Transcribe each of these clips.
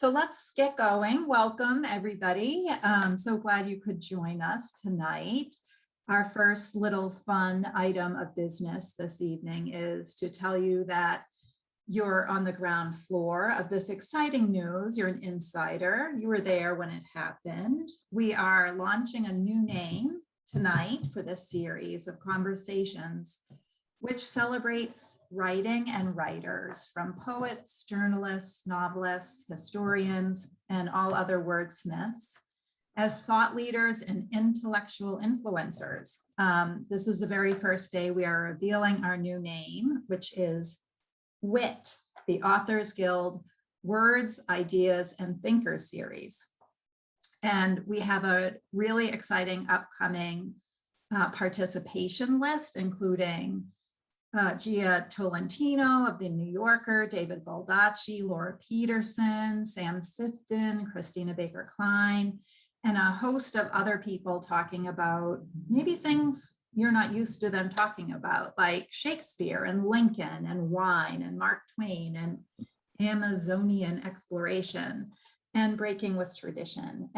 So let's get going. Welcome, everybody. So glad you could join us tonight. Our first little fun item of business this evening is to tell you that you're on the ground floor of this exciting news. You're an insider. You were there when it happened. We are launching a new name tonight for this series of conversations, which celebrates writing and writers, from poets, journalists, novelists, historians, and all other wordsmiths, as thought leaders and intellectual influencers. This is the very first day we are revealing our new name, which is WIT, the Authors Guild Words, Ideas, and Thinkers series. And we have a really exciting upcoming participation list, including Gia Tolentino of the New Yorker, David Baldacci, Laura Peterson, Sam Sifton, Christina Baker-Klein, and a host of other people talking about maybe things you're not used to them talking about, like Shakespeare and Lincoln and wine and Mark Twain and Amazonian exploration and breaking with tradition.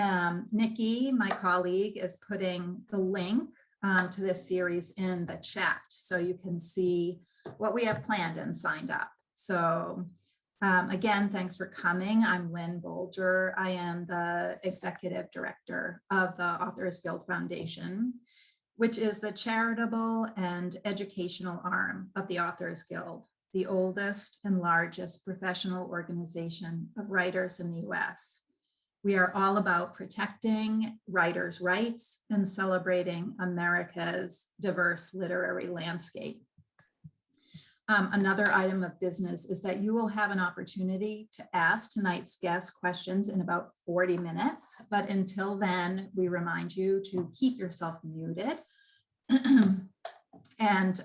Nikki, my colleague, is putting the link to this series in the chat so you can see what we have planned and signed up. So again, thanks for coming. I'm Lynn Boulger. I am the executive director of the Authors Guild Foundation, which is the charitable and educational arm of the Authors Guild, the oldest and largest professional organization of writers in the US. We are all about protecting writers' rights and celebrating America's diverse literary landscape. Another item of business is that you will have an opportunity to ask tonight's guest questions in about 40 minutes, but until then, we remind you to keep yourself muted. And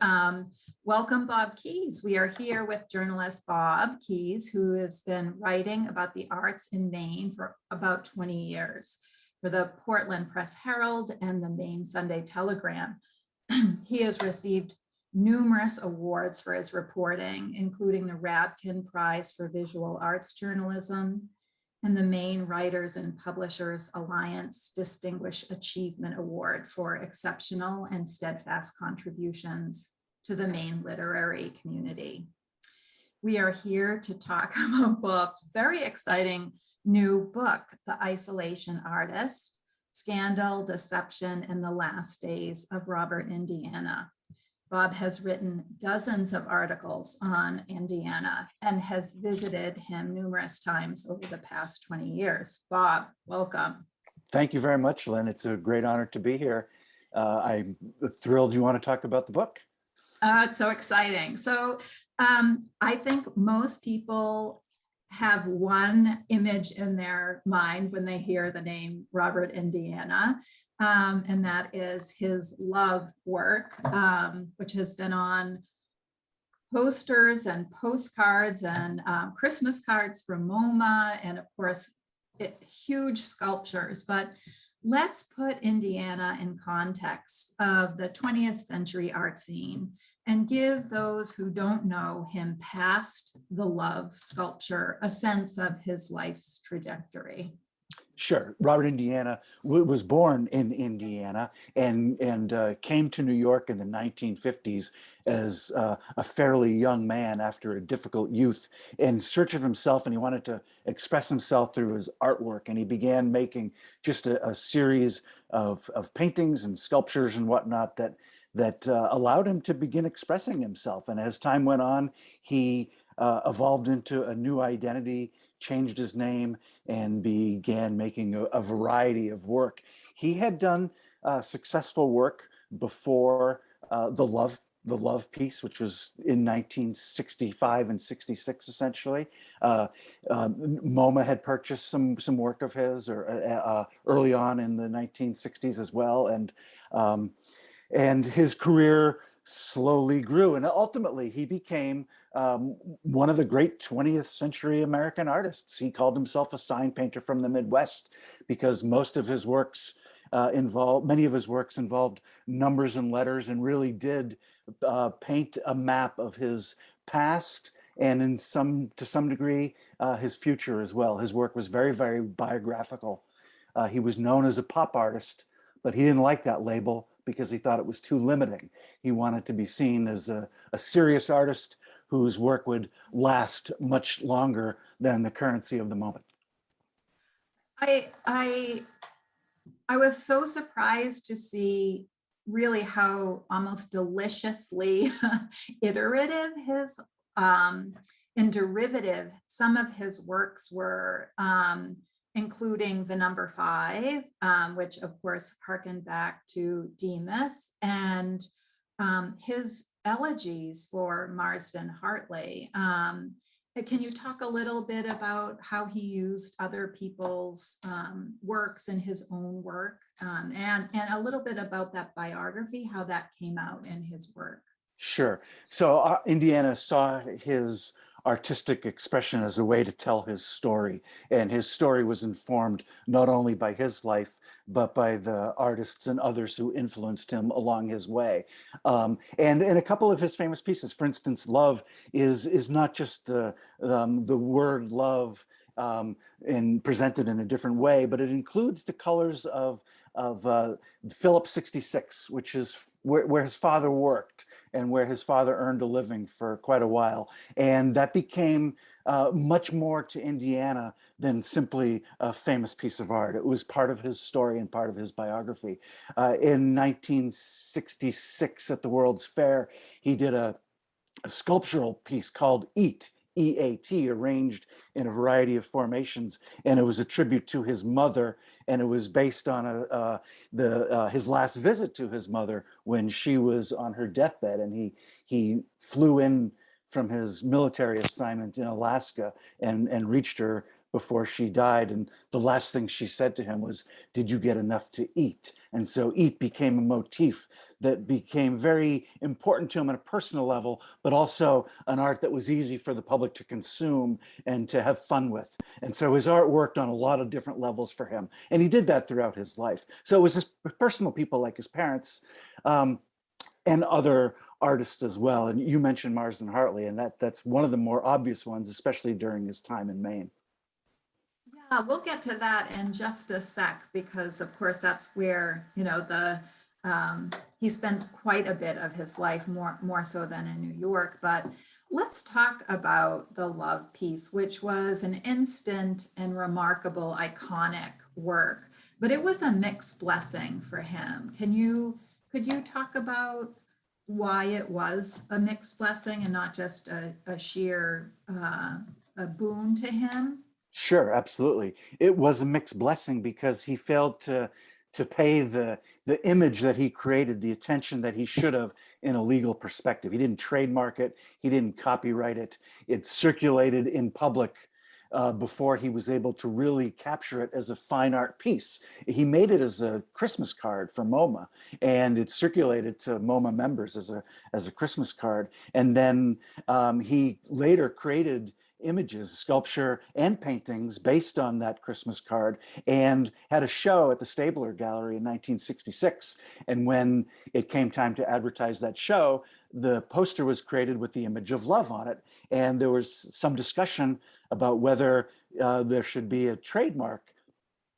welcome, Bob Keyes. We are here with journalist Bob Keyes, who has been writing about the arts in Maine for about 20 years for the Portland Press Herald and the Maine Sunday Telegram. He has received numerous awards for his reporting, including the Rabkin Prize for Visual Arts Journalism and the Maine Writers and Publishers Alliance Distinguished Achievement Award for exceptional and steadfast contributions to the Maine literary community. We are here to talk about Bob's very exciting new book, The Isolation Artist: Scandal, Deception, and the Last Days of Robert Indiana. Bob has written dozens of articles on Indiana and has visited him numerous times over the past 20 years. Bob, welcome. Thank you very much, Lynn. It's a great honor to be here. I'm thrilled you want to talk about the book. It's so exciting. So I think most people have one image in their mind when they hear the name Robert Indiana. And that is his love work, which has been on posters and postcards and Christmas cards from MoMA, and of course, huge sculptures. But let's put Indiana in context of the 20th century art scene and give those who don't know him past the love sculpture a sense of his life's trajectory. Sure. Robert Indiana was born in Indiana and came to New York in the 1950s as a fairly young man after a difficult youth in search of himself, and he wanted to express himself through his artwork. And he began making just a series of paintings and sculptures and whatnot that allowed him to begin expressing himself. And as time went on, he evolved into a new identity, changed his name, and began making a variety of work. He had done successful work before the Love piece, which was in 1965 and 66, essentially. MoMA had purchased some work of his early on in the 1960s as well, and his career slowly grew, and ultimately he became one of the great 20th century American artists. He called himself a sign painter from the Midwest because most of his works many of his works involved numbers and letters, and really did paint a map of his past and to some degree, his future as well. His work was very, very biographical. He was known as a pop artist, but he didn't like that label because he thought it was too limiting. He wanted to be seen as a serious artist whose work would last much longer than the currency of the moment. I I I was so surprised to see really how almost deliciously iterative his and derivative some of his works were, including the number five, which of course harkened back to Demas, and his elegies for Marsden Hartley. Can you talk a little bit about how he used other people's works in his own work, and a little bit about that biography, how that came out in his work? Sure. So Indiana saw his artistic expression as a way to tell his story. And his story was informed not only by his life, but by the artists and others who influenced him along his way. And in a couple of his famous pieces, for instance, Love is not just the word love, and presented in a different way, but it includes the colors of Phillips 66, which is where his father worked and where his father earned a living for quite a while. And that became much more to Indiana than simply a famous piece of art. It was part of his story and part of his biography. In 1966 at the World's Fair, he did a sculptural piece called Eat, EAT, arranged in a variety of formations, and it was a tribute to his mother, and it was based on his last visit to his mother when she was on her deathbed, and he flew in from his military assignment in Alaska and reached her before she died, and the last thing she said to him was, "Did you get enough to eat?" And so Eat became a motif that became very important to him on a personal level, but also an art that was easy for the public to consume and to have fun with. And so his art worked on a lot of different levels for him. And he did that throughout his life. So it was his personal people like his parents, and other artists as well. And you mentioned Marsden Hartley, and that's one of the more obvious ones, especially during his time in Maine. Yeah, we'll get to that in just a sec, because of course that's where, he spent quite a bit of his life, more so than in New York. But let's talk about the Love piece, which was an instant and remarkable, iconic work. But it was a mixed blessing for him. Could you talk about why it was a mixed blessing and not just a sheer a boon to him? Sure, absolutely. It was a mixed blessing because he failed to pay the image that he created, the attention that he should have in a legal perspective. He didn't trademark it, he didn't copyright it. It circulated in public before he was able to really capture it as a fine art piece. He made it as a Christmas card for MoMA, and it circulated to MoMA members as a Christmas card. And then he later created images, sculpture, and paintings based on that Christmas card, and had a show at the Stabler Gallery in 1966. And when it came time to advertise that show, the poster was created with the image of love on it. And there was some discussion about whether there should be a trademark,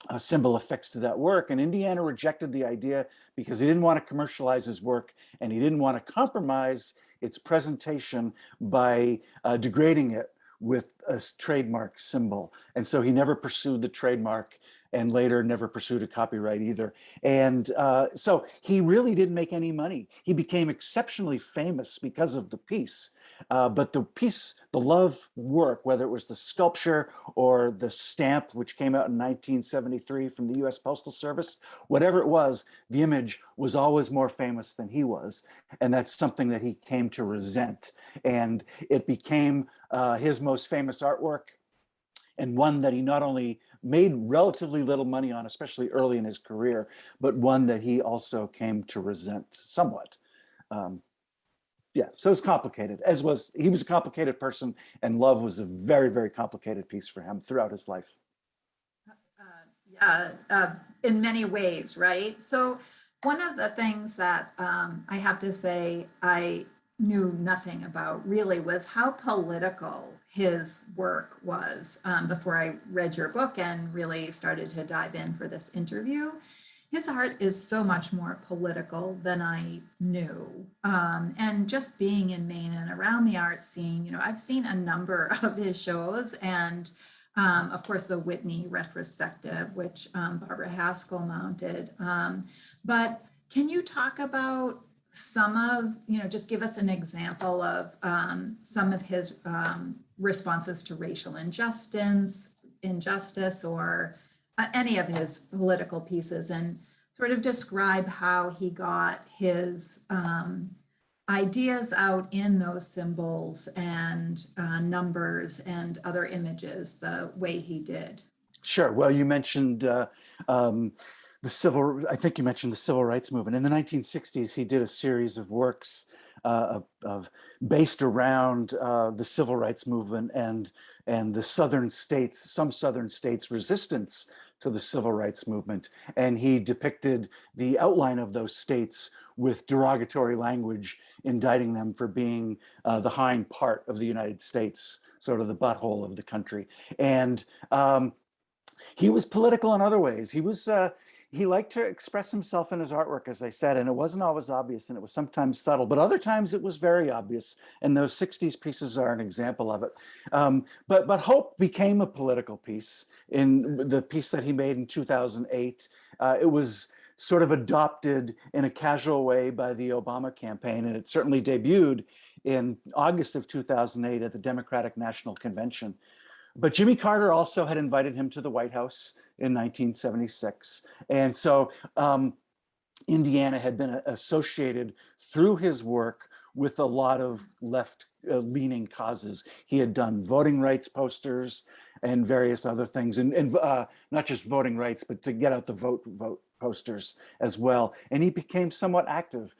a symbol affixed to that work. And Indiana rejected the idea because he didn't want to commercialize his work, and he didn't want to compromise its presentation by degrading it with a trademark symbol. And so he never pursued the trademark, and later never pursued a copyright either. And so he really didn't make any money. He became exceptionally famous because of the piece. But the piece, the Love work, whether it was the sculpture or the stamp, which came out in 1973 from the US Postal Service, whatever it was, the image was always more famous than he was. And that's something that he came to resent. And it became his most famous artwork, and one that he not only made relatively little money on, especially early in his career, but one that he also came to resent somewhat. Yeah, so it's complicated, he was a complicated person, and Love was a very, very complicated piece for him throughout his life. Yeah, in many ways, right? So one of the things that I have to say knew nothing about really was how political his work was before I read your book and really started to dive in for this interview. His art is so much more political than I knew. And just being in Maine and around the art scene, you know, I've seen a number of his shows and of course, the Whitney retrospective, which Barbara Haskell mounted. But can you talk about some of, you know, just give us an example of some of his responses to racial injustice or any of his political pieces, and sort of describe how he got his ideas out in those symbols and numbers and other images the way he did. Sure. Well, you mentioned I think you mentioned the civil rights movement. In the 1960s, he did a series of works based around the civil rights movement and the some southern states' resistance to the civil rights movement. And he depicted the outline of those states with derogatory language, indicting them for being the hind part of the United States, sort of the butthole of the country. And he was political in other ways. He liked to express himself in his artwork, as I said, and it wasn't always obvious, and it was sometimes subtle, but other times it was very obvious. And those 60s pieces are an example of it. But Hope became a political piece in the piece that he made in 2008. It was sort of adopted in a casual way by the Obama campaign, and it certainly debuted in August of 2008 at the Democratic National Convention. But Jimmy Carter also had invited him to the White House in 1976. And so Indiana had been associated through his work with a lot of left-leaning causes. He had done voting rights posters and various other things, and not just voting rights, but to get out the vote posters as well. And he became somewhat active.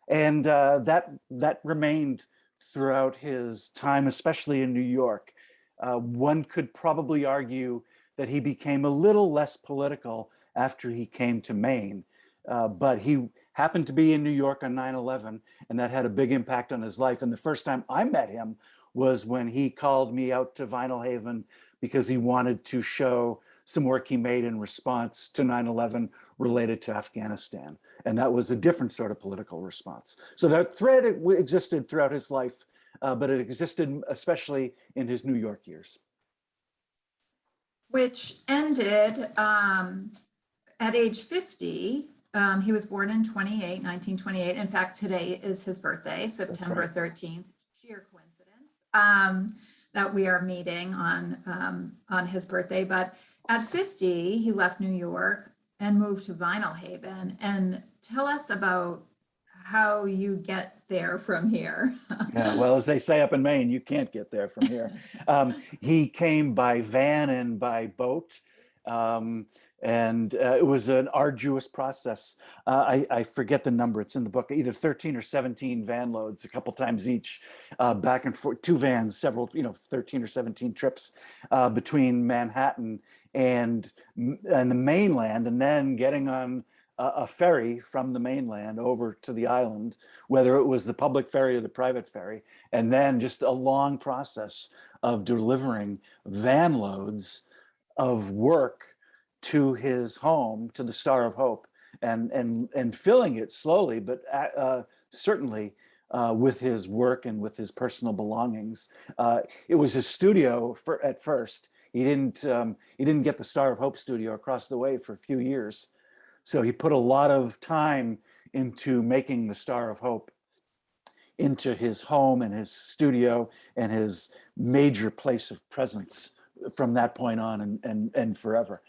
And that remained throughout his time, especially in New York. One could probably argue that he became a little less political after he came to Maine, but he happened to be in New York on 9/11, and that had a big impact on his life. And the first time I met him was when he called me out to Vinyl Haven because he wanted to show some work he made in response to 9/11 related to Afghanistan. And that was a different sort of political response. So that thread existed throughout his life, but it existed especially in his New York years. Which ended at age 50. He was born in 1928. In fact, today is his birthday, September 13th. Sheer coincidence that we are meeting on his birthday. But at 50, he left New York and moved to Vinyl Haven. And tell us about how you get there from here. Yeah, well, as they say up in Maine, you can't get there from here. He came by van and by boat. And it was an arduous process. I forget the number, it's in the book, either 13 or 17 van loads, a couple times each, back and forth, two vans, several, 13 or 17 trips between Manhattan and the mainland, and then getting on a ferry from the mainland over to the island, whether it was the public ferry or the private ferry, and then just a long process of delivering van loads of work to his home, to the Star of Hope, and filling it slowly, but certainly with his work and with his personal belongings. It was his studio at first. He didn't get the Star of Hope studio across the way for a few years. So he put a lot of time into making the Star of Hope into his home and his studio and his major place of presence from that point on and forever.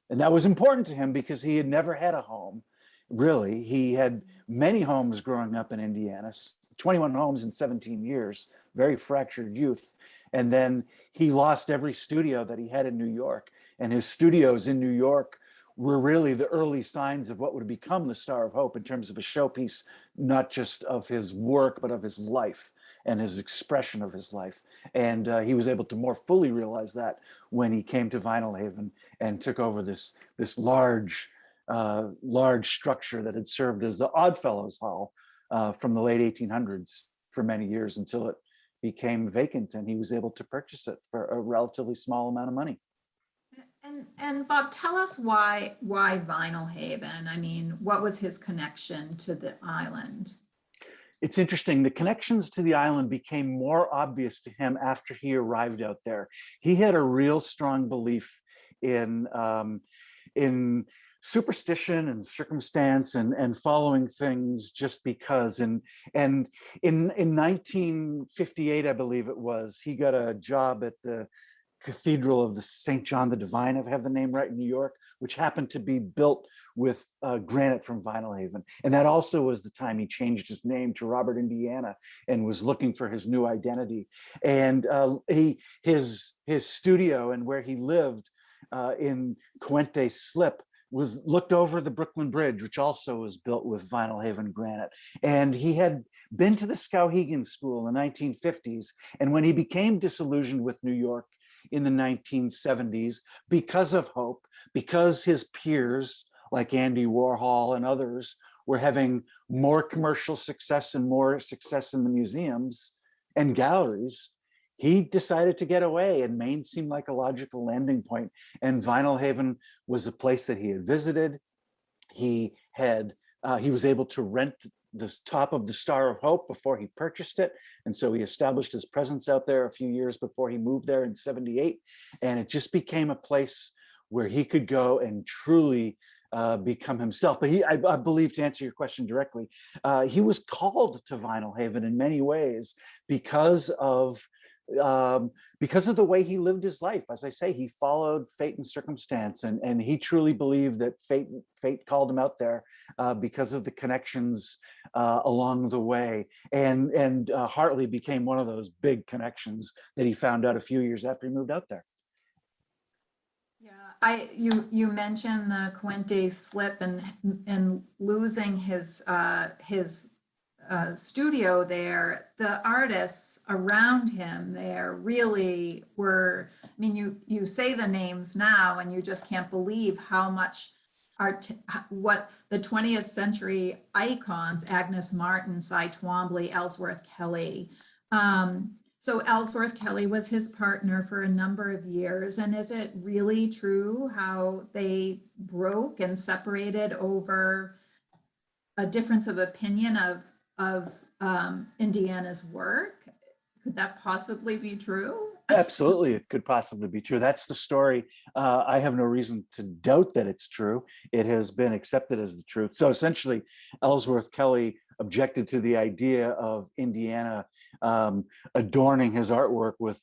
And that was important to him because he had never had a home, really. He had many homes growing up in Indiana, 21 homes in 17 years, very fractured youth. And then he lost every studio that he had in New York. And his studios in New York were really the early signs of what would become the Star of Hope in terms of a showpiece, not just of his work, but of his life and his expression of his life. And he was able to more fully realize that when he came to Vinyl Haven and took over this large structure that had served as the Oddfellows Hall from the late 1800s for many years until it became vacant and he was able to purchase it for a relatively small amount of money. And Bob, tell us why Vinyl Haven? I mean, what was his connection to the island? It's interesting. The connections to the island became more obvious to him after he arrived out there. He had a real strong belief in superstition and circumstance and following things just because. And in 1958, I believe it was, he got a job at the Cathedral of the St. John the Divine, if I have the name right, in New York, which happened to be built with granite from Vinyl Haven. And that also was the time he changed his name to Robert Indiana and was looking for his new identity. And his studio and where he lived in Coente Slip was looked over the Brooklyn Bridge, which also was built with Vinyl Haven granite. And he had been to the Skowhegan School in the 1950s. And when he became disillusioned with New York in the 1970s, because of Hope, because his peers like Andy Warhol and others were having more commercial success and more success in the museums and galleries, he decided to get away, and Maine seemed like a logical landing point. And Vinyl Haven was a place that he had visited. He was able to rent the top of the Star of Hope before he purchased it. And so he established his presence out there a few years before he moved there in 78. And it just became a place where he could go and truly become himself. But I believe, to answer your question directly, he was called to Vinyl Haven in many ways because of the way he lived his life. As I say, he followed fate and circumstance, and he truly believed that fate called him out there because of the connections along the way. And Hartley became one of those big connections that he found out a few years after he moved out there. Yeah, you mentioned the Coente Slip and losing his studio there. The artists around him there really were, I mean, you say the names now and you just can't believe how much what the 20th century icons, Agnes Martin, Cy Twombly, Ellsworth Kelly. So Ellsworth Kelly was his partner for a number of years. And is it really true how they broke and separated over a difference of opinion of Indiana's work? Could that possibly be true? Absolutely, it could possibly be true. That's the story. I have no reason to doubt that it's true. It has been accepted as the truth. So essentially, Ellsworth Kelly objected to the idea of Indiana adorning his artwork with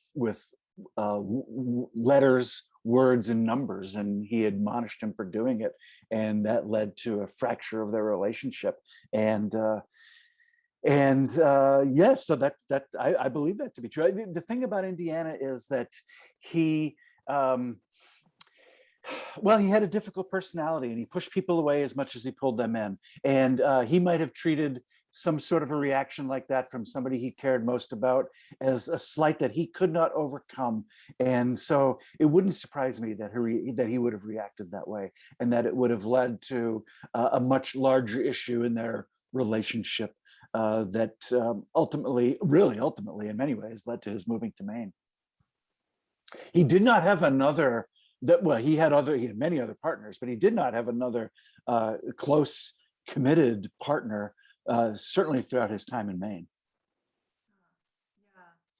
letters, words, and numbers, and he admonished him for doing it, and that led to a fracture of their relationship. Yes, so that I believe that to be true. The thing about Indiana is that he he had a difficult personality, and he pushed people away as much as he pulled them in. And he might have treated some sort of a reaction like that from somebody he cared most about as a slight that he could not overcome. And so it wouldn't surprise me that he would have reacted that way, and that it would have led to a much larger issue in their relationship that ultimately, in many ways, led to his moving to Maine. He did not have another. He had many other partners, but he did not have another close, committed partner, certainly throughout his time in Maine.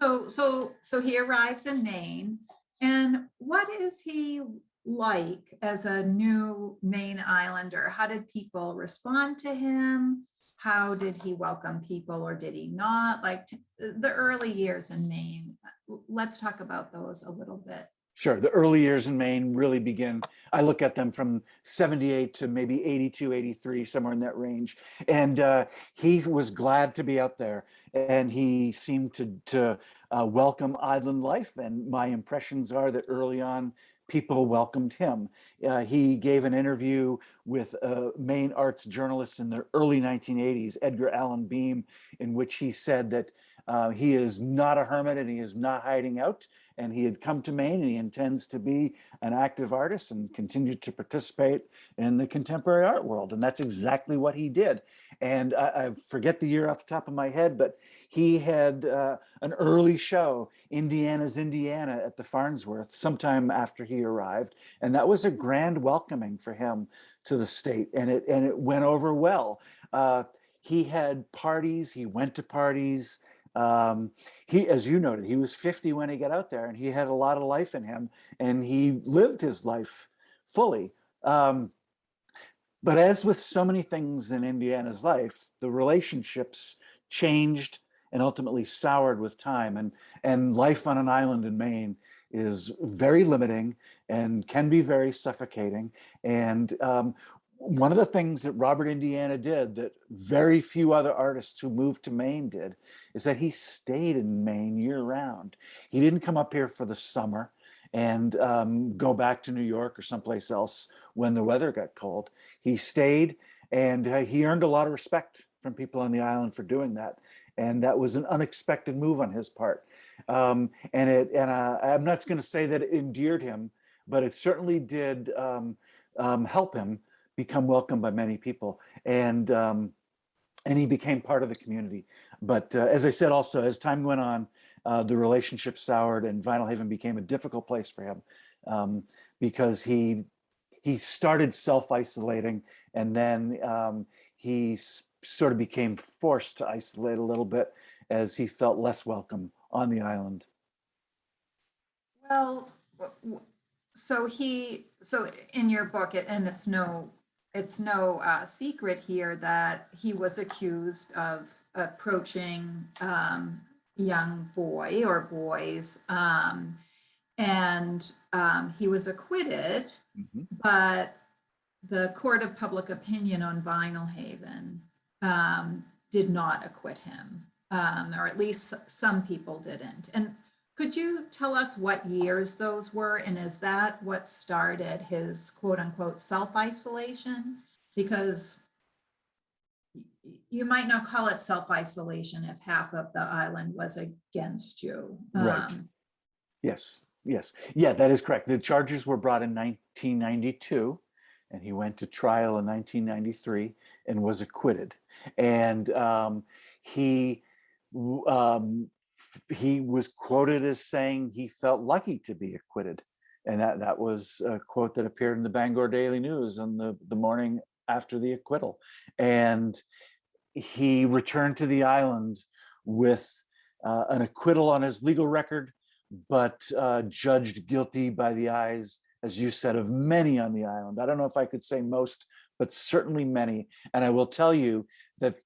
Yeah. So he arrives in Maine, and what is he like as a new Maine Islander? How did people respond to him? How did he welcome people, or did he not? Like the early years in Maine. Let's talk about those a little bit. Sure. The early years in Maine really begin, I look at them from 78 to maybe 82, 83, somewhere in that range. And he was glad to be out there, and he seemed to welcome island life. And my impressions are that early on, people welcomed him. He gave an interview with a Maine arts journalist in the early 1980s, Edgar Allan Beam, in which he said that He is not a hermit and he is not hiding out. And he had come to Maine and he intends to be an active artist and continue to participate in the contemporary art world. And that's exactly what he did. And I forget the year off the top of my head, but he had an early show, Indiana's Indiana, at the Farnsworth sometime after he arrived. And that was a grand welcoming for him to the state. And it went over well. He had parties, he went to parties. He, as you noted, he was 50 when he got out there, and he had a lot of life in him, and he lived his life fully. But as with so many things in Indiana's life, the relationships changed and ultimately soured with time. And life on an island in Maine is very limiting and can be very suffocating. And one of the things that Robert Indiana did that very few other artists who moved to Maine did is that he stayed in Maine year round. He didn't come up here for the summer and go back to New York or someplace else when the weather got cold. He stayed, and he earned a lot of respect from people on the island for doing that. And that was an unexpected move on his part. I'm not going to say that it endeared him, but it certainly did help him become welcomed by many people, and he became part of the community. But as I said, also as time went on, the relationship soured, and Vinyl Haven became a difficult place for him because he started self-isolating, and then he sort of became forced to isolate a little bit as he felt less welcome on the island. Well, so in your book, and it's no secret here that he was accused of approaching young boy or boys, and he was acquitted, but the Court of Public Opinion on Vinyl Haven did not acquit him, or at least some people didn't. And could you tell us what years those were? And is that what started his quote unquote self-isolation? Because you might not call it self-isolation if half of the island was against you. Right. Yes. Yeah, that is correct. The charges were brought in 1992, and he went to trial in 1993 and was acquitted. And he was quoted as saying he felt lucky to be acquitted. And that was a quote that appeared in the Bangor Daily News on the morning after the acquittal. And he returned to the island with an acquittal on his legal record, but judged guilty by the eyes, as you said, of many on the island. I don't know if I could say most, but certainly many. And I will tell you that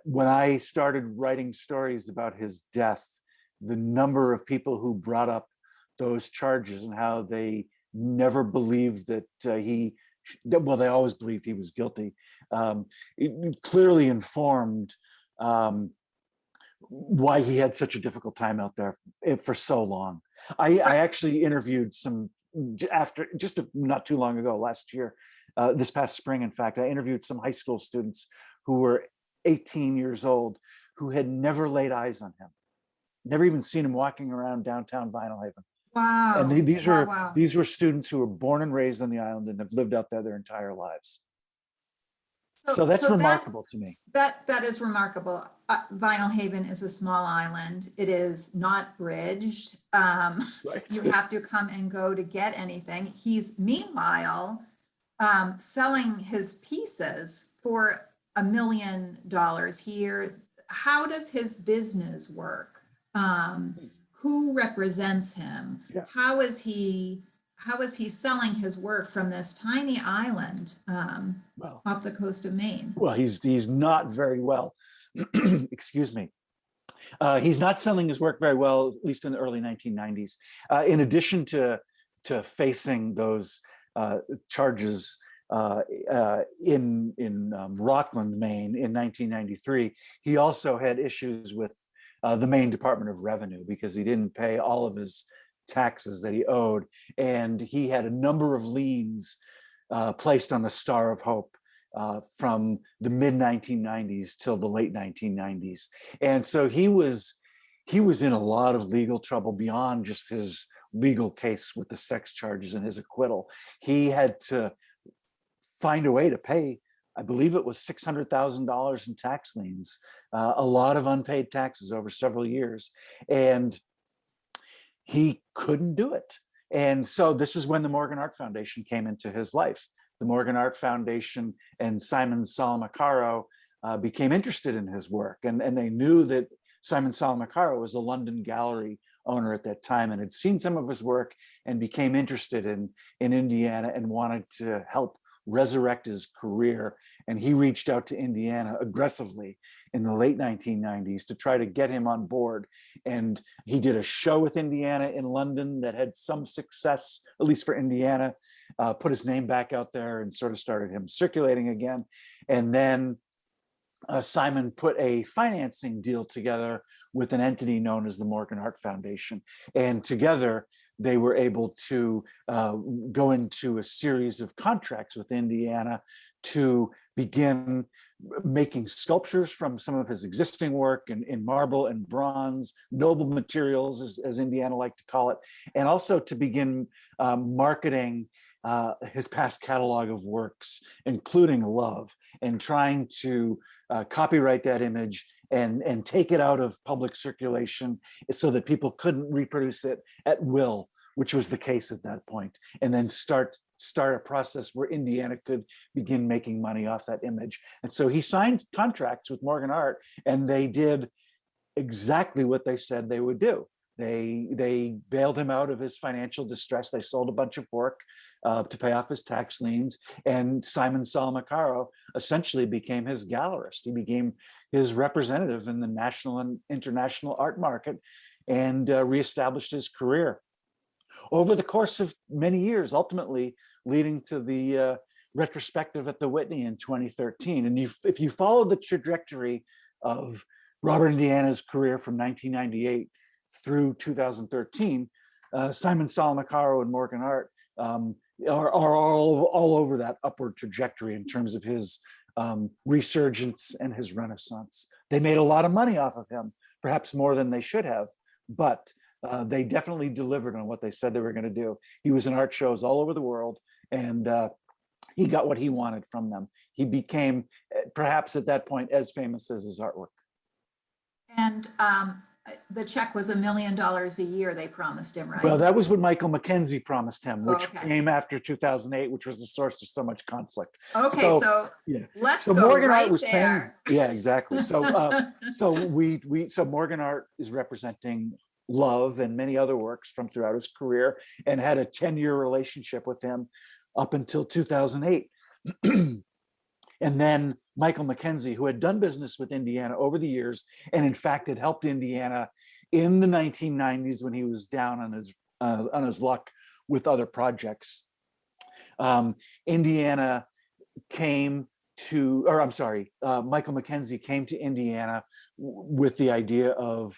when I started writing stories about his death, the number of people who brought up those charges and how they never believed that they always believed he was guilty. It clearly informed why he had such a difficult time out there for so long. I actually interviewed not too long ago, last year, this past spring, in fact, I interviewed some high school students who were 18 years old who had never laid eyes on him, never even seen him walking around downtown Vinyl Haven. Wow. And Wow. these were students who were born and raised on the island and have lived out there their entire lives. So that's remarkable to me. That is remarkable. Vinyl Haven is a small island. It is not bridged. Right. You have to come and go to get anything. He's meanwhile selling his pieces for $1 million here. How does his business work? Who represents him? Yeah. How is he selling his work from this tiny island off the coast of Maine? Well, he's not very well. Excuse me. He's not selling his work very well, at least in the early 1990s. In addition to facing those charges in Rockland, Maine, in 1993, he also had issues with the Maine Department of Revenue because he didn't pay all of his taxes that he owed, and he had a number of liens placed on the Star of Hope from the mid 1990s till the late 1990s. And so he was in a lot of legal trouble beyond just his legal case with the sex charges and his acquittal. He had to find a way to pay, I believe it was $600,000 in tax liens, a lot of unpaid taxes over several years. And he couldn't do it. And so this is when the Morgan Art Foundation came into his life. The Morgan Art Foundation and Simon Salamacaro became interested in his work. And they knew that Simon Salamacaro was a London gallery owner at that time and had seen some of his work and became interested in Indiana and wanted to help resurrect his career. And he reached out to Indiana aggressively in the late 1990s to try to get him on board. And he did a show with Indiana in London that had some success, at least for Indiana, put his name back out there and sort of started him circulating again. And then Simon put a financing deal together with an entity known as the Morgan Art Foundation. And together, they were able to go into a series of contracts with Indiana to begin making sculptures from some of his existing work in marble and bronze, noble materials, as Indiana liked to call it, and also to begin marketing his past catalog of works, including Love, and trying to copyright that image and take it out of public circulation so that people couldn't reproduce it at will, which was the case at that point, and then start a process where Indiana could begin making money off that image. And so he signed contracts with Morgan Art, and they did exactly what they said they would do. They bailed him out of his financial distress. They sold a bunch of work to pay off his tax liens, and Simon Salamacaro essentially became his gallerist. He became his representative in the national and international art market and reestablished his career over the course of many years, ultimately leading to the retrospective at the Whitney in 2013. And if you follow the trajectory of Robert Indiana's career from 1998 through 2013, Simon Salamacaro and Morgan Art are all over that upward trajectory in terms of his resurgence and his renaissance. They made a lot of money off of him, perhaps more than they should have, but they definitely delivered on what they said they were going to do. He was in art shows all over the world, and he got what he wanted from them. He became, perhaps at that point, as famous as his artwork. And the check was $1 million a year they promised him, right? Well, that was what Michael Mackenzie promised him, which came after 2008, which was the source of so much conflict. Okay, so yeah. Let's so go Morgan right Art was there. paying. Yeah, exactly. So so Morgan Art is representing Love and many other works from throughout his career, and had a 10-year relationship with him up until 2008. And then Michael Mackenzie, who had done business with Indiana over the years, and in fact had helped Indiana in the 1990s when he was down on his luck with other projects. Indiana came to, or I'm sorry, Michael Mackenzie came to Indiana with the idea of,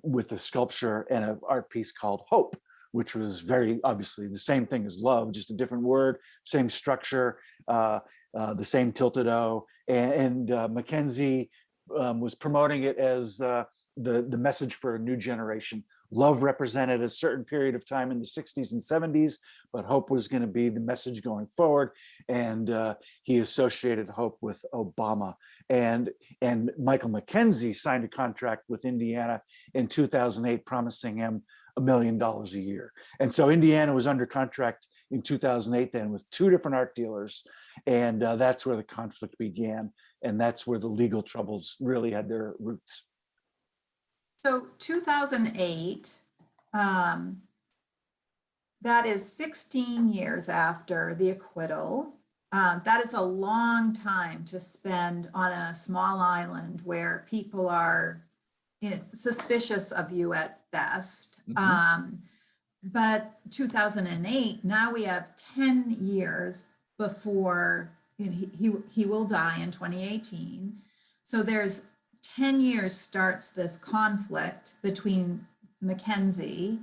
with a sculpture and an art piece called Hope, which was very obviously the same thing as Love, just a different word, same structure, the same tilted O. And Mackenzie was promoting it as the message for a new generation. Love represented a certain period of time in the 60s and 70s, but Hope was going to be the message going forward. And he associated Hope with Obama. And Michael Mackenzie signed a contract with Indiana in 2008, promising him $1 million a year. And so Indiana was under contract in 2008 then with two different art dealers. And that's where the conflict began. And that's where the legal troubles really had their roots. So 2008, that is 16 years after the acquittal. That is a long time to spend on a small island where people are suspicious of you at best. Mm-hmm. But 2008, now we have 10 years before he will die in 2018. So there's 10 years starts this conflict between Mackenzie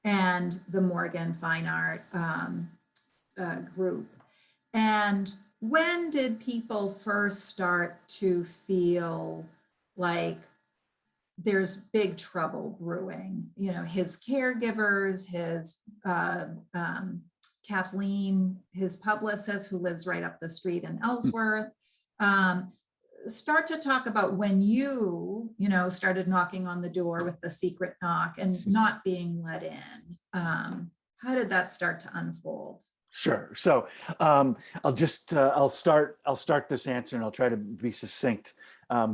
and the Morgan Fine Art group. And when did people first start to feel like there's big trouble brewing? You know, his caregivers, his Kathleen, his publicist who lives right up the street in Ellsworth, um, start to talk about when you know, started knocking on the door with the secret knock and not being let in. How did that start to unfold? Sure. So I'll start this answer and I'll try to be succinct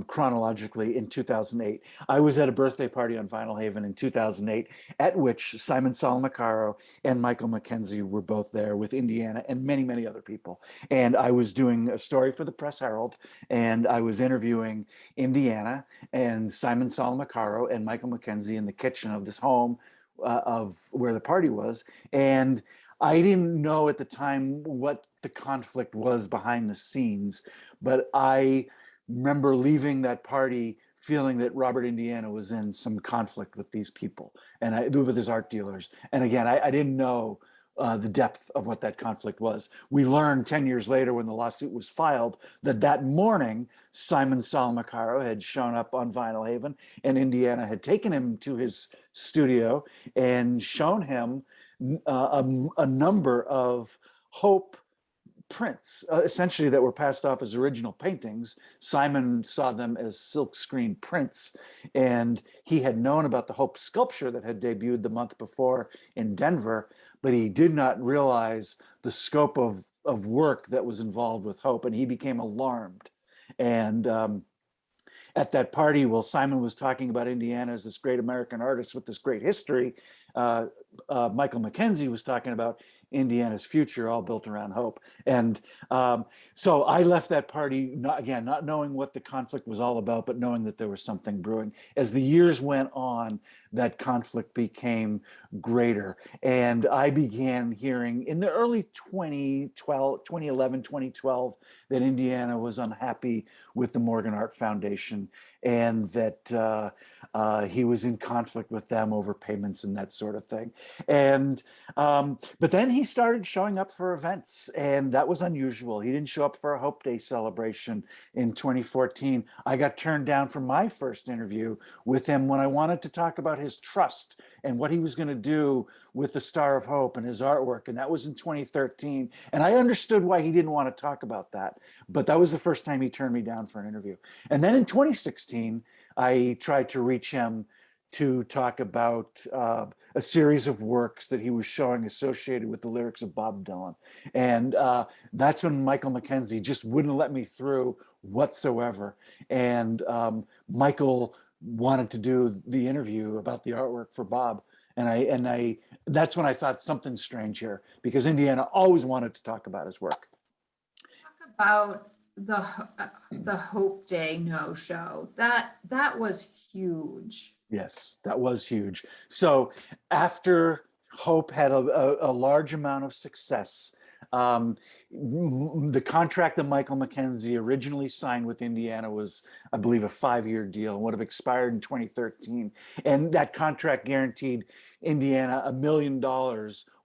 chronologically. In 2008, I was at a birthday party on Vinyl Haven in 2008, at which Simon Salamacaro and Michael McKenzie were both there with Indiana and many, many other people. And I was doing a story for the Press Herald, and I was interviewing Indiana and Simon Salamacaro and Michael McKenzie in the kitchen of this home of where the party was. And I didn't know at the time what the conflict was behind the scenes, but I remember leaving that party feeling that Robert Indiana was in some conflict with these people and with his art dealers. And again, I didn't know the depth of what that conflict was. We learned 10 years later when the lawsuit was filed that that morning, Simon Salamacaro had shown up on Vinyl Haven and Indiana had taken him to his studio and shown him a number of Hope prints, essentially that were passed off as original paintings. Simon saw them as silkscreen prints, and he had known about the Hope sculpture that had debuted the month before in Denver, but he did not realize the scope of work that was involved with Hope, and he became alarmed. And at that party, while Simon was talking about Indiana as this great American artist with this great history, Michael McKenzie was talking about Indiana's future, all built around hope. And so I left that party, not knowing what the conflict was all about, but knowing that there was something brewing. As the years went on, that conflict became greater. And I began hearing in the early 2011, 2012, that Indiana was unhappy with the Morgan Art Foundation and that he was in conflict with them over payments and that sort of thing. And but then he started showing up for events, and that was unusual. He didn't show up for a Hope Day celebration in 2014. I got turned down for my first interview with him when I wanted to talk about his trust and what he was going to do with the Star of Hope and his artwork. And that was in 2013. And I understood why he didn't want to talk about that. But that was the first time he turned me down for an interview. And then in 2016, I tried to reach him to talk about a series of works that he was showing associated with the lyrics of Bob Dylan. And that's when Michael McKenzie just wouldn't let me through whatsoever. And Michael wanted to do the interview about the artwork for Bob. And that's when I thought something's strange here, because Indiana always wanted to talk about his work. Talk about the Hope Day no-show. That was huge. Yes, that was huge. So after Hope had a large amount of success, the contract that Michael McKenzie originally signed with Indiana was, I believe, a 5-year deal and would have expired in 2013. And that contract guaranteed Indiana $1 million,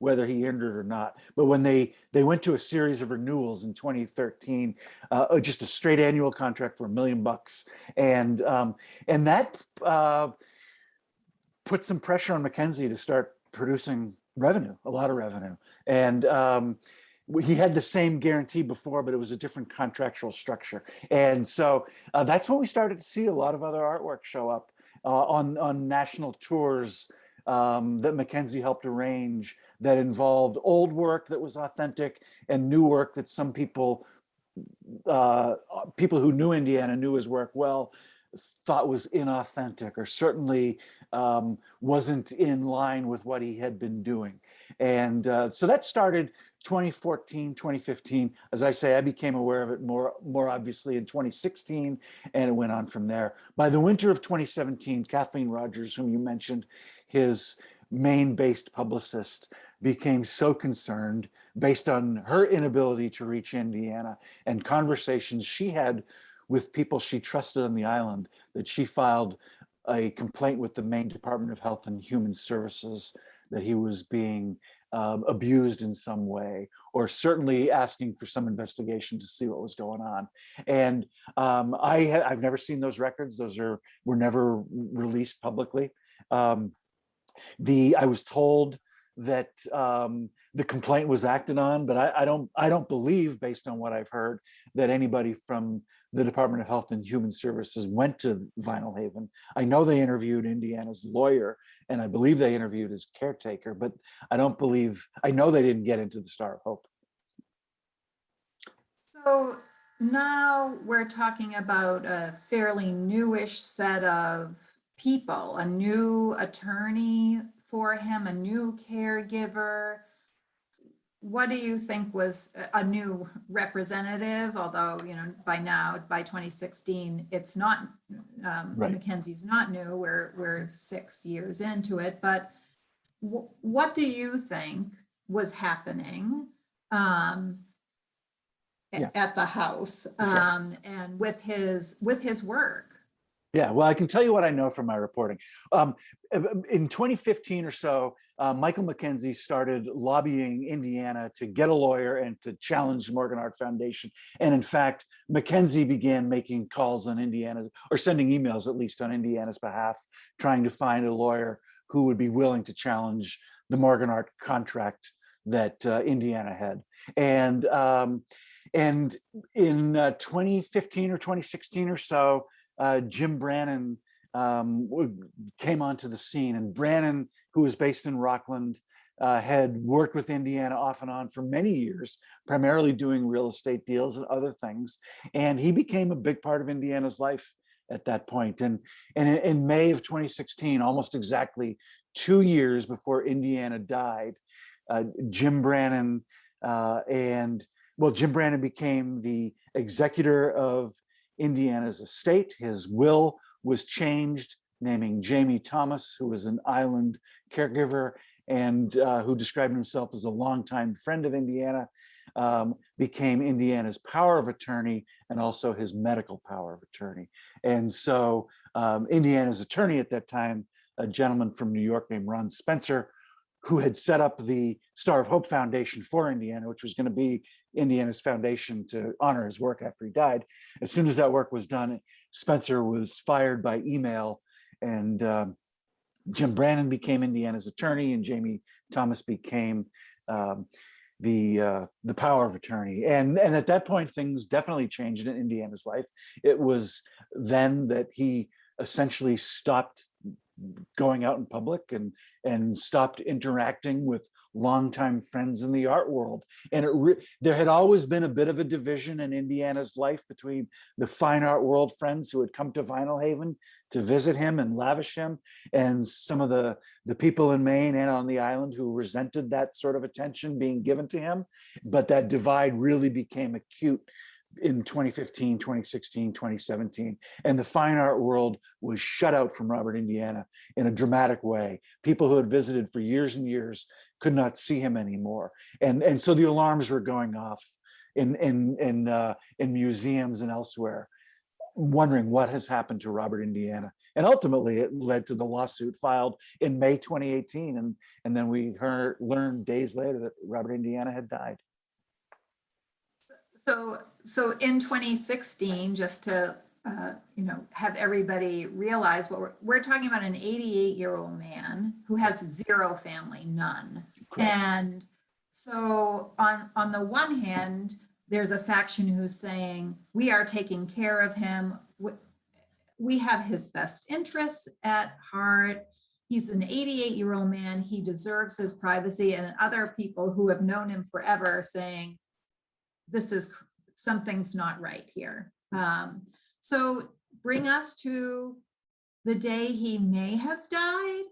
whether he earned it or not. But when they went to a series of renewals in 2013, just a straight annual contract for $1 million, and that put some pressure on McKenzie to start producing revenue, a lot of revenue. And he had the same guarantee before, but it was a different contractual structure. And so that's when we started to see a lot of other artwork show up on national tours that McKenzie helped arrange, that involved old work that was authentic and new work that some people who knew Indiana, knew his work well, thought was inauthentic or certainly wasn't in line with what he had been doing. And so that started 2014, 2015. As I say, I became aware of it more obviously in 2016, and it went on from there. By the winter of 2017, Kathleen Rogers, whom you mentioned, his Maine-based publicist, became so concerned based on her inability to reach Indiana and conversations she had with people she trusted on the island, that she filed a complaint with the Maine Department of Health and Human Services that he was being abused in some way, or certainly asking for some investigation to see what was going on. And I've never seen those records. Those were never released publicly. I was told that the complaint was acted on, but I don't believe, based on what I've heard, that anybody from the Department of Health and Human Services went to Vinyl Haven. I know they interviewed Indiana's lawyer, and I believe they interviewed his caretaker, but I know they didn't get into the Star of Hope. So now we're talking about a fairly newish set of people, a new attorney for him, a new caregiver. What do you think was a new representative? Although, by now, by 2016, it's not, Right. Mackenzie's not new. We're 6 years into it. But what do you think was happening at the house and with his work? Yeah, well, I can tell you what I know from my reporting. In 2015 or so, Michael Mackenzie started lobbying Indiana to get a lawyer and to challenge the Morgan Art Foundation. And in fact, Mackenzie began making calls on Indiana, or sending emails at least on Indiana's behalf, trying to find a lawyer who would be willing to challenge the Morgan Art contract that Indiana had. And in 2015 or 2016 or so, Jim Brannon came onto the scene, and Brannon, who was based in Rockland, had worked with Indiana off and on for many years, primarily doing real estate deals and other things. And he became a big part of Indiana's life at that point. And in May of 2016, almost exactly 2 years before Indiana died, Jim Brannon became the executor of Indiana's estate. His will was changed, naming Jamie Thomas, who was an island caregiver and who described himself as a longtime friend of Indiana, became Indiana's power of attorney and also his medical power of attorney. And so Indiana's attorney at that time, a gentleman from New York named Ron Spencer, who had set up the Star of Hope Foundation for Indiana, which was going to be Indiana's foundation to honor his work after he died. As soon as that work was done, Spencer was fired by email, and Jim Brannon became Indiana's attorney, and Jamie Thomas became the power of attorney. And at that point, things definitely changed in Indiana's life. It was then that he essentially stopped going out in public and stopped interacting with longtime friends in the art world. And there had always been a bit of a division in Indiana's life between the fine art world friends who had come to Vinyl Haven to visit him and lavish him, and some of the people in Maine and on the island who resented that sort of attention being given to him. But that divide really became acute in 2015, 2016, 2017. And the fine art world was shut out from Robert, Indiana in a dramatic way. People who had visited for years and years could not see him anymore. And so the alarms were going off in museums and elsewhere, wondering what has happened to Robert, Indiana. And ultimately it led to the lawsuit filed in May 2018. And then we learned days later that Robert, Indiana had died. So in 2016, just to have everybody realize what we're talking about, an 88-year-old man who has zero family, none. Correct. And so on the one hand, there's a faction who's saying, we are taking care of him. We have his best interests at heart. He's an 88-year-old man. He deserves his privacy. And other people who have known him forever saying, something's not right here. So bring us to the day he may have died,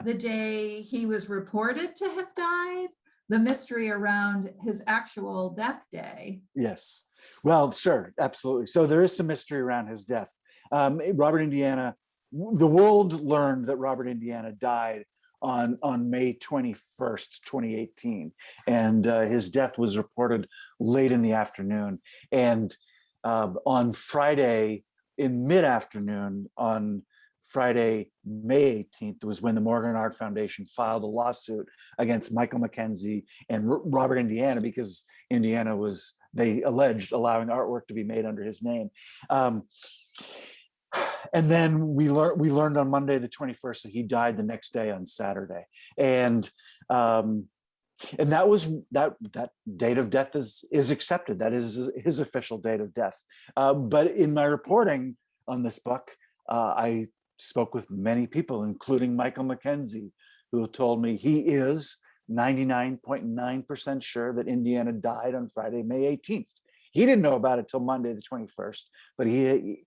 the day he was reported to have died, the mystery around his actual death day. Yes, well, sure, absolutely. So there is some mystery around his death. Robert, Indiana, the world learned that Robert, Indiana died on May 21st, 2018. And his death was reported late in the afternoon. And on Friday in mid-afternoon, on Friday, May 18th, was when the Morgan Art Foundation filed a lawsuit against Michael McKenzie and Robert Indiana, because Indiana was, they alleged, allowing artwork to be made under his name. And then we learned on Monday the 21st that he died the next day on Saturday, and that was that date of death is accepted. That is his official date of death. But in my reporting on this book, I spoke with many people, including Michael McKenzie, who told me he is 99.9% sure that Indiana died on Friday, May 18th. He didn't know about it till Monday the 21st, but he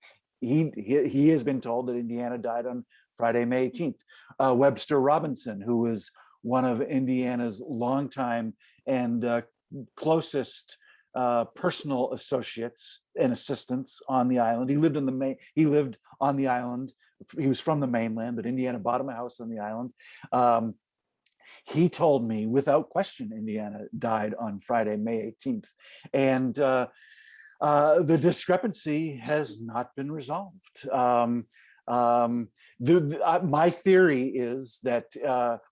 has been told that Indiana died on Friday, May 18th. Webster Robinson, who was one of Indiana's longtime and closest personal associates and assistants on the island. He lived on the island. He was from the mainland, but Indiana bought him a house on the island. He told me without question Indiana died on Friday, May 18th. And the discrepancy has not been resolved. My theory is that,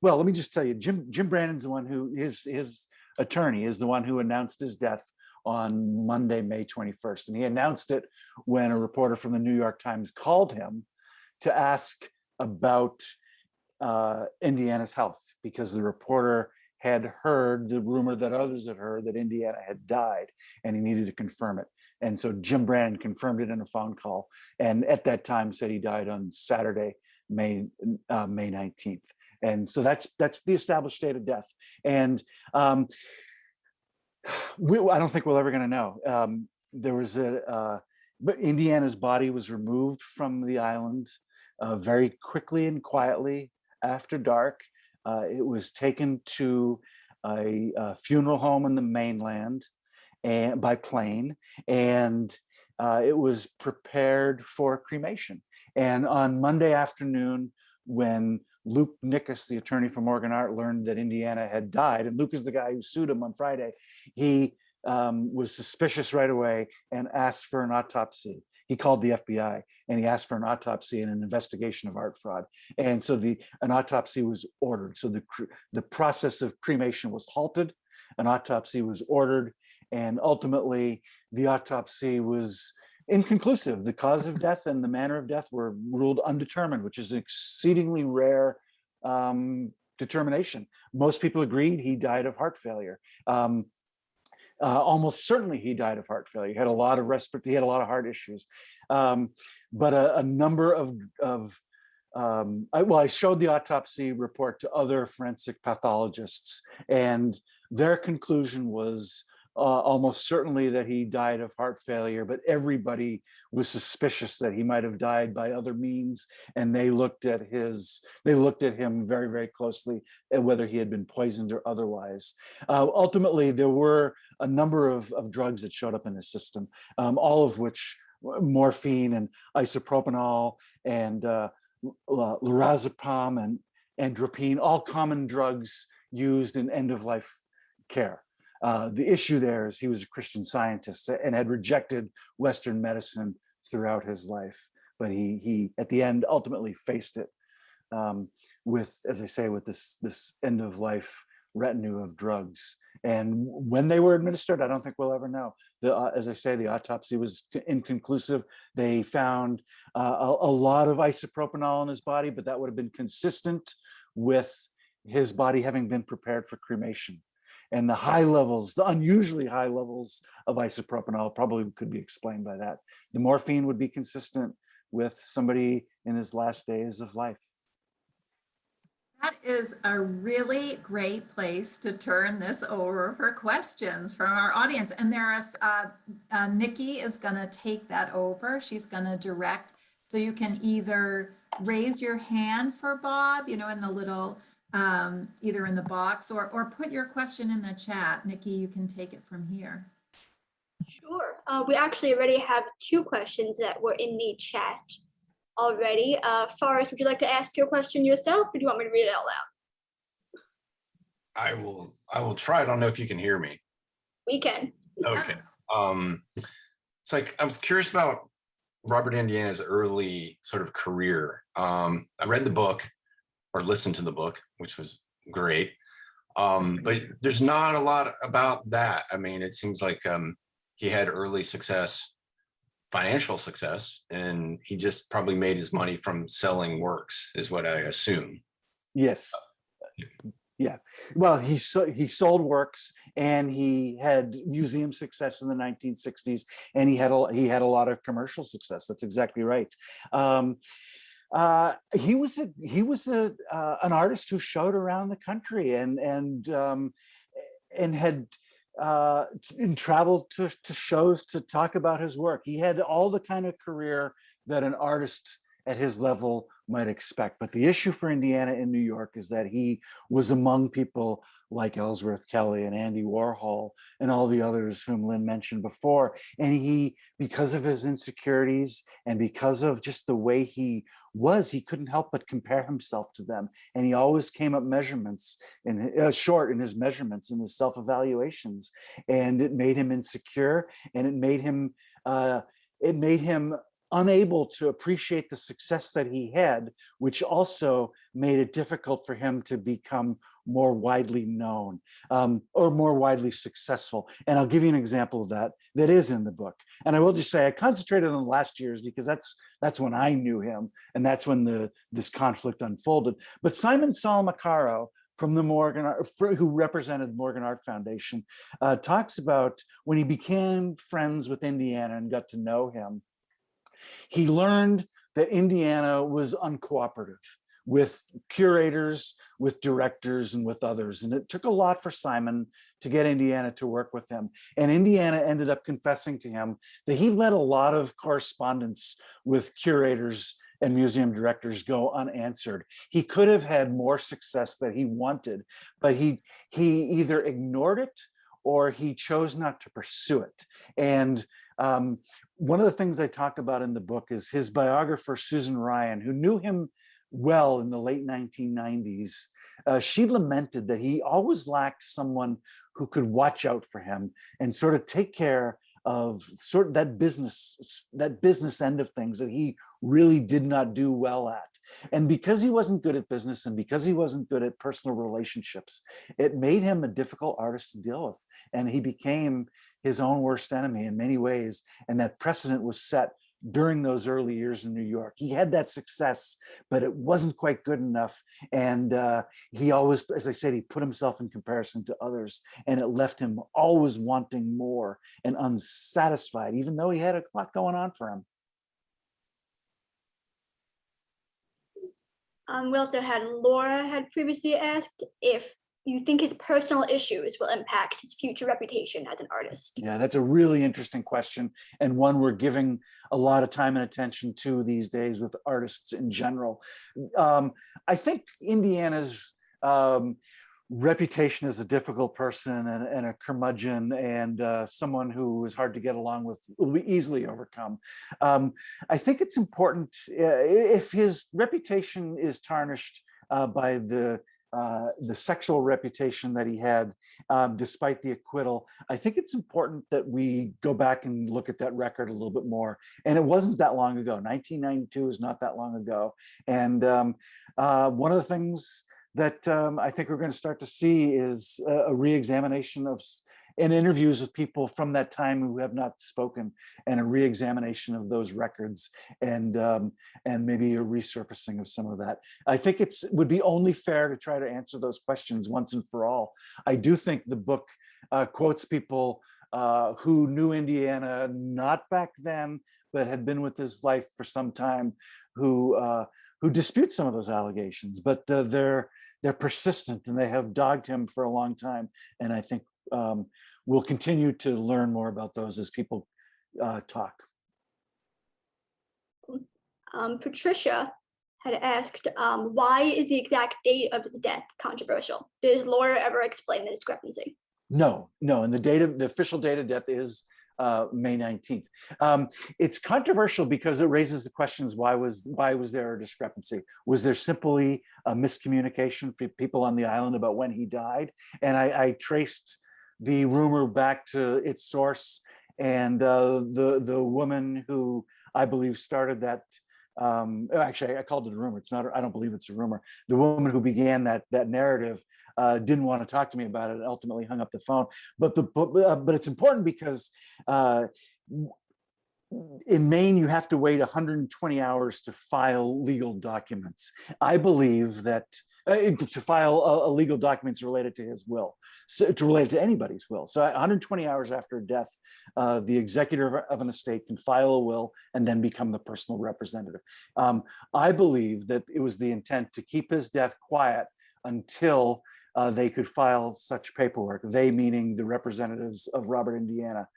well, let me just tell you, Jim Brannan's the one who, his attorney is the one who announced his death on Monday, May 21st. And he announced it when a reporter from the New York Times called him to ask about Indiana's health, because the reporter had heard the rumor that others had heard that Indiana had died, and he needed to confirm it. And so Jim Brannan confirmed it in a phone call, and at that time said he died on Saturday, May 19th. And so that's the established date of death. And I don't think we're ever going to know. There was but Indiana's body was removed from the island very quickly and quietly after dark. It was taken to a funeral home in the mainland and by plane, and it was prepared for cremation. And on Monday afternoon, when Luke Nickus, the attorney for Morgan Art, learned that Indiana had died, and Luke is the guy who sued him on Friday, he was suspicious right away and asked for an autopsy. He called the FBI and he asked for an autopsy and an investigation of art fraud. And so an autopsy was ordered. So the process of cremation was halted, an autopsy was ordered, and ultimately the autopsy was inconclusive. The cause of death and the manner of death were ruled undetermined, which is an exceedingly rare determination. Most people agreed he died of heart failure. Almost certainly he died of heart failure. He had a lot of he had a lot of heart issues. But a number of I showed the autopsy report to other forensic pathologists, and their conclusion was almost certainly that he died of heart failure, but everybody was suspicious that he might have died by other means, and they looked at him very, very closely at whether he had been poisoned or otherwise. Ultimately, there were a number of drugs that showed up in his system, all of which, morphine and isopropanol and lorazepam and andropene, all common drugs used in end-of-life care. The issue there is he was a Christian Scientist and had rejected Western medicine throughout his life, but he at the end ultimately faced it with, as I say, with this end of life retinue of drugs. And when they were administered, I don't think we'll ever know. As I say, the autopsy was inconclusive. They found a lot of isopropanol in his body, but that would have been consistent with his body having been prepared for cremation. And the high levels, the unusually high levels of isopropanol probably could be explained by that. The morphine would be consistent with somebody in his last days of life. That is a really great place to turn this over for questions from our audience. And Nikki is going to take that over. She's going to direct. So you can either raise your hand for Bob, in the little, either in the box or put your question in the chat. Nikki, you can take it from here. Sure. We actually already have 2 questions that were in the chat already. Forrest, would you like to ask your question yourself, or do you want me to read it out loud? I will try. I don't know if you can hear me. We can. Okay. It's like, I was curious about Robert Indiana's early sort of career. I read the book or listened to the book, which was great. But there's not a lot about that. I mean, it seems like he had early success, financial success, and he just probably made his money from selling works, is what I assume. Yes. Yeah. Well, he sold works, and he had museum success in the 1960s, and he had a lot of commercial success. That's exactly right. He was an artist who showed around the country and had and traveled to shows to talk about his work. He had all the kind of career that an artist at his level might expect. But the issue for Indiana in New York is that he was among people like Ellsworth Kelly and Andy Warhol and all the others whom Lynn mentioned before. And he, because of his insecurities and because of just the way he was, he couldn't help but compare himself to them. And he always came up short in his measurements and his self-evaluations. And it made him insecure, and it made him unable to appreciate the success that he had, which also made it difficult for him to become more widely known or more widely successful. And I'll give you an example of that is in the book. And I will just say I concentrated on the last years because that's when I knew him, and that's when this conflict unfolded. But Simon Salmacaro from the who represented Morgan Art Foundation, talks about when he became friends with Indiana and got to know him. He learned that Indiana was uncooperative with curators, with directors, and with others. And it took a lot for Simon to get Indiana to work with him. And Indiana ended up confessing to him that he let a lot of correspondence with curators and museum directors go unanswered. He could have had more success that he wanted, but he either ignored it or he chose not to pursue it. And one of the things I talk about in the book is his biographer, Susan Ryan, who knew him well in the late 1990s. She lamented that he always lacked someone who could watch out for him and sort of take care of sort of that business end of things that he really did not do well at. And because he wasn't good at business and because he wasn't good at personal relationships, it made him a difficult artist to deal with. And he became his own worst enemy in many ways. And that precedent was set during those early years in New York. He had that success, but it wasn't quite good enough. And he always, as I said, he put himself in comparison to others, and it left him always wanting more and unsatisfied, even though he had a lot going on for him. We also had Laura had previously asked if you think his personal issues will impact his future reputation as an artist. Yeah, that's a really interesting question, and one we're giving a lot of time and attention to these days with artists in general. I think Indiana's reputation as a difficult person and a curmudgeon and someone who is hard to get along with will be easily overcome. I think it's important if his reputation is tarnished by the sexual reputation that he had, despite the acquittal. I think it's important that we go back and look at that record a little bit more. And it wasn't that long ago. 1992 is not that long ago. And one of the things that I think we're going to start to see is a re-examination of and interviews with people from that time who have not spoken, and a re-examination of those records, and maybe a resurfacing of some of that. I think it would be only fair to try to answer those questions once and for all. I do think the book quotes people who knew Indiana not back then, but had been with his life for some time, who dispute some of those allegations, but they're persistent and they have dogged him for a long time. And I think we'll continue to learn more about those as people talk. Patricia had asked, why is the exact date of his death controversial? Did his lawyer ever explain the discrepancy? No, and the official date of death is May 19th. It's controversial because it raises the questions, why was there a discrepancy? Was there simply a miscommunication for people on the island about when he died? And I traced the rumor back to its source, and the woman who I believe, started that. Actually, I called it a rumor. It's not. I don't believe it's a rumor. The woman who began that narrative didn't want to talk to me about it and ultimately hung up the phone. But it's important because in Maine, you have to wait 120 hours to file legal documents. I believe that to file a legal documents related to his will, so to relate to anybody's will. So 120 hours after death, the executor of an estate can file a will and then become the personal representative. I believe that it was the intent to keep his death quiet until they could file such paperwork, they meaning the representatives of Robert, Indiana,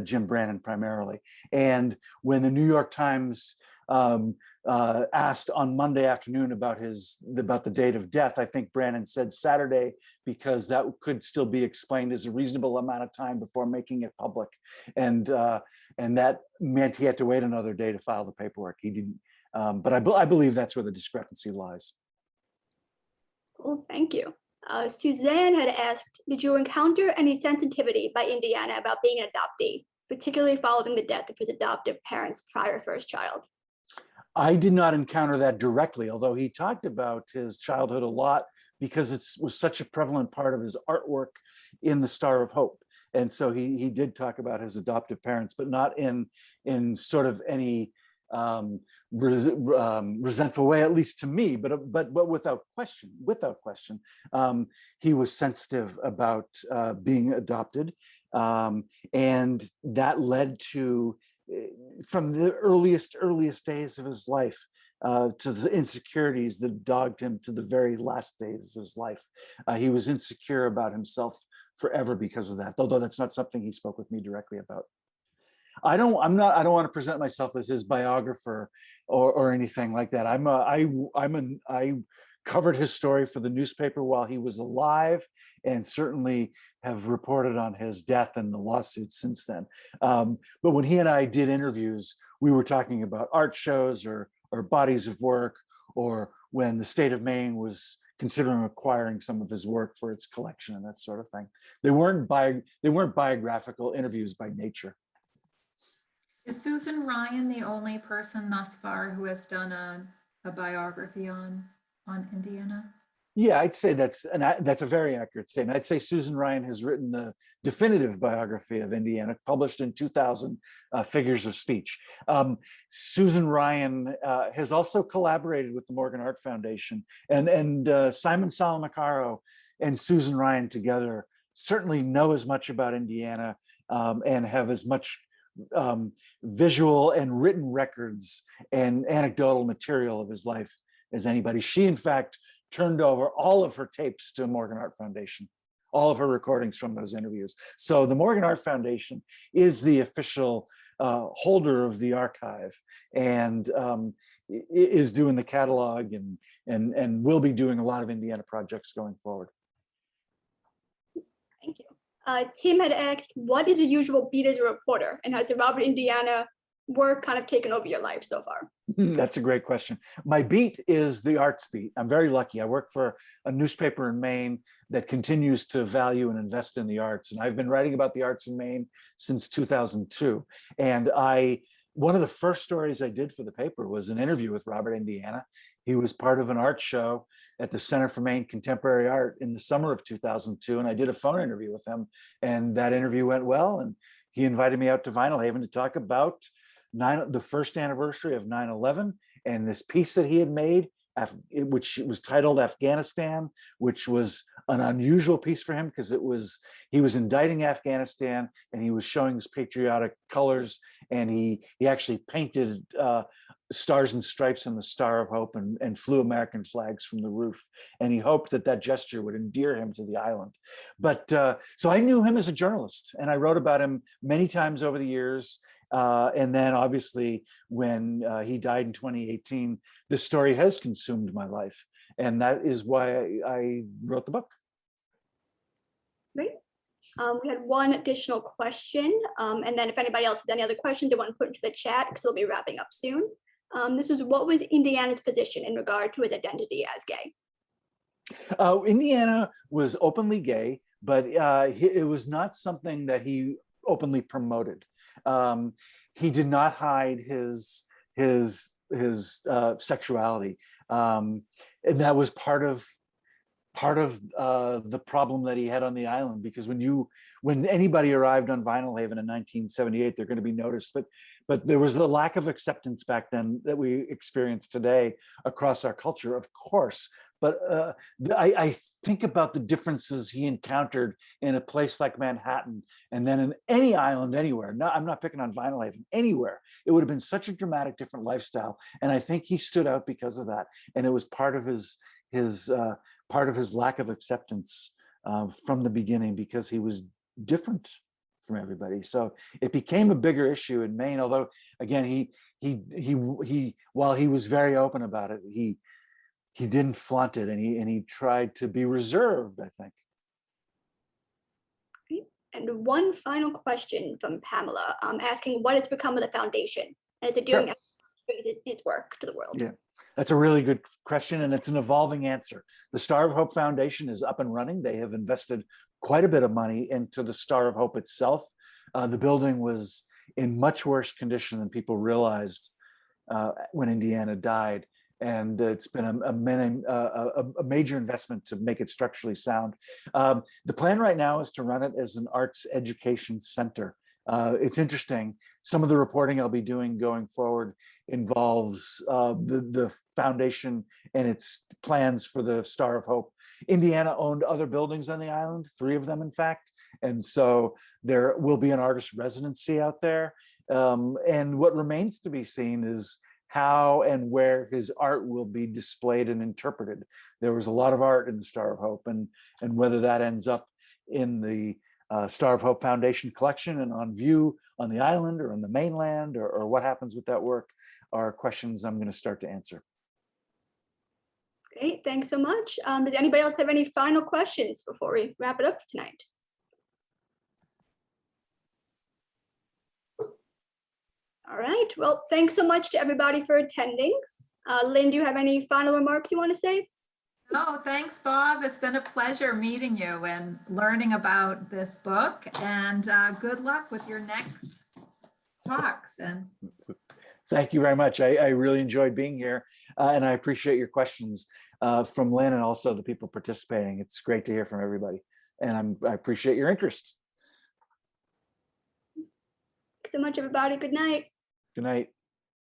Jim Brannon primarily. And when the New York Times asked on Monday afternoon about the date of death, I think Brannon said Saturday, because that could still be explained as a reasonable amount of time before making it public. And that meant he had to wait another day to file the paperwork. He didn't, but I believe that's where the discrepancy lies. Cool, thank you. Suzanne had asked, did you encounter any sensitivity by Indiana about being an adoptee, particularly following the death of his adoptive parents' prior first child? I did not encounter that directly, although he talked about his childhood a lot because it was such a prevalent part of his artwork in the Star of Hope. And so he did talk about his adoptive parents, but not in sort of any resentful way, at least to me, but without question, he was sensitive about being adopted. And that led to, from the earliest days of his life, to the insecurities that dogged him to the very last days of his life. He was insecure about himself forever because of that, although that's not something he spoke with me directly about. I don't want to present myself as his biographer or anything like that. I covered his story for the newspaper while he was alive, and certainly have reported on his death and the lawsuits since then. But when he and I did interviews, we were talking about art shows or bodies of work, or when the state of Maine was considering acquiring some of his work for its collection and that sort of thing. They weren't biographical interviews by nature. Is Susan Ryan the only person thus far who has done a biography on Indiana? Yeah, I'd say that's a very accurate statement. I'd say Susan Ryan has written the definitive biography of Indiana, published in 2000, Figures of Speech. Susan Ryan has also collaborated with the Morgan Art Foundation, and Simon Salamacaro and Susan Ryan together certainly know as much about Indiana and have as much visual and written records and anecdotal material of his life as anybody. She, in fact, turned over all of her tapes to Morgan Art Foundation, all of her recordings from those interviews. So the Morgan Art Foundation is the official holder of the archive, and is doing the catalog and will be doing a lot of Indiana projects going forward. Thank you. Tim had asked, what is the usual beat as a reporter, and has the Robert Indiana work kind of taken over your life so far? That's a great question. My beat is the arts beat. I'm very lucky. I work for a newspaper in Maine that continues to value and invest in the arts. And I've been writing about the arts in Maine since 2002. And one of the first stories I did for the paper was an interview with Robert Indiana. He was part of an art show at the Center for Maine Contemporary Art in the summer of 2002. And I did a phone interview with him, and that interview went well. And he invited me out to Vinalhaven to talk about the first anniversary of 9/11 and this piece that he had made, which was titled Afghanistan, which was an unusual piece for him because he was indicting Afghanistan and he was showing his patriotic colors, and he actually painted stars and stripes on the Star of Hope and flew American flags from the roof. And he hoped that gesture would endear him to the island. But so I knew him as a journalist, and I wrote about him many times over the years. And then obviously when he died in 2018, this story has consumed my life. And that is why I wrote the book. Great. We had one additional question. And then if anybody else has any other questions they want to put into the chat, because we'll be wrapping up soon. This was, what was Indiana's position in regard to his identity as gay? Indiana was openly gay, but it was not something that he openly promoted. He did not hide his sexuality, and that was part of the problem that he had on the island, because when anybody arrived on Vinyl Haven in 1978, they're going to be noticed, but there was a lack of acceptance back then that we experience today across our culture, of course. But I think about the differences he encountered in a place like Manhattan, and then in any island anywhere. No, I'm not picking on Vinyl Haven, anywhere. It would have been such a dramatic, different lifestyle, and I think he stood out because of that. And it was part of his lack of acceptance from the beginning, because he was different from everybody. So it became a bigger issue in Maine. Although, again, he while he was very open about it, he didn't flaunt it, and he tried to be reserved, I think. And one final question from Pamela, asking what has become of the foundation, and is it doing its work to the world? Yeah, that's a really good question, and it's an evolving answer. The Star of Hope Foundation is up and running. They have invested quite a bit of money into the Star of Hope itself. The building was in much worse condition than people realized when Indiana died. And it's been a major investment to make it structurally sound. The plan right now is to run it as an arts education center. It's interesting. Some of the reporting I'll be doing going forward involves the foundation and its plans for the Star of Hope. Indiana owned other buildings on the island, 3 of them, in fact. And so there will be an artist residency out there. And what remains to be seen is how and where his art will be displayed and interpreted. There was a lot of art in the Star of Hope, and whether that ends up in the Star of Hope Foundation collection and on view on the island or on the mainland, or what happens with that work, are questions I'm going to start to answer. Great, thanks so much. Does anybody else have any final questions before we wrap it up tonight? All right, well, thanks so much to everybody for attending. Lynn, do you have any final remarks you want to say? Oh, thanks, Bob. It's been a pleasure meeting you and learning about this book, and good luck with your next talks. And thank you very much. I really enjoyed being here, and I appreciate your questions from Lynn and also the people participating. It's great to hear from everybody, and I appreciate your interest. Thanks so much, everybody. Good night. Good night.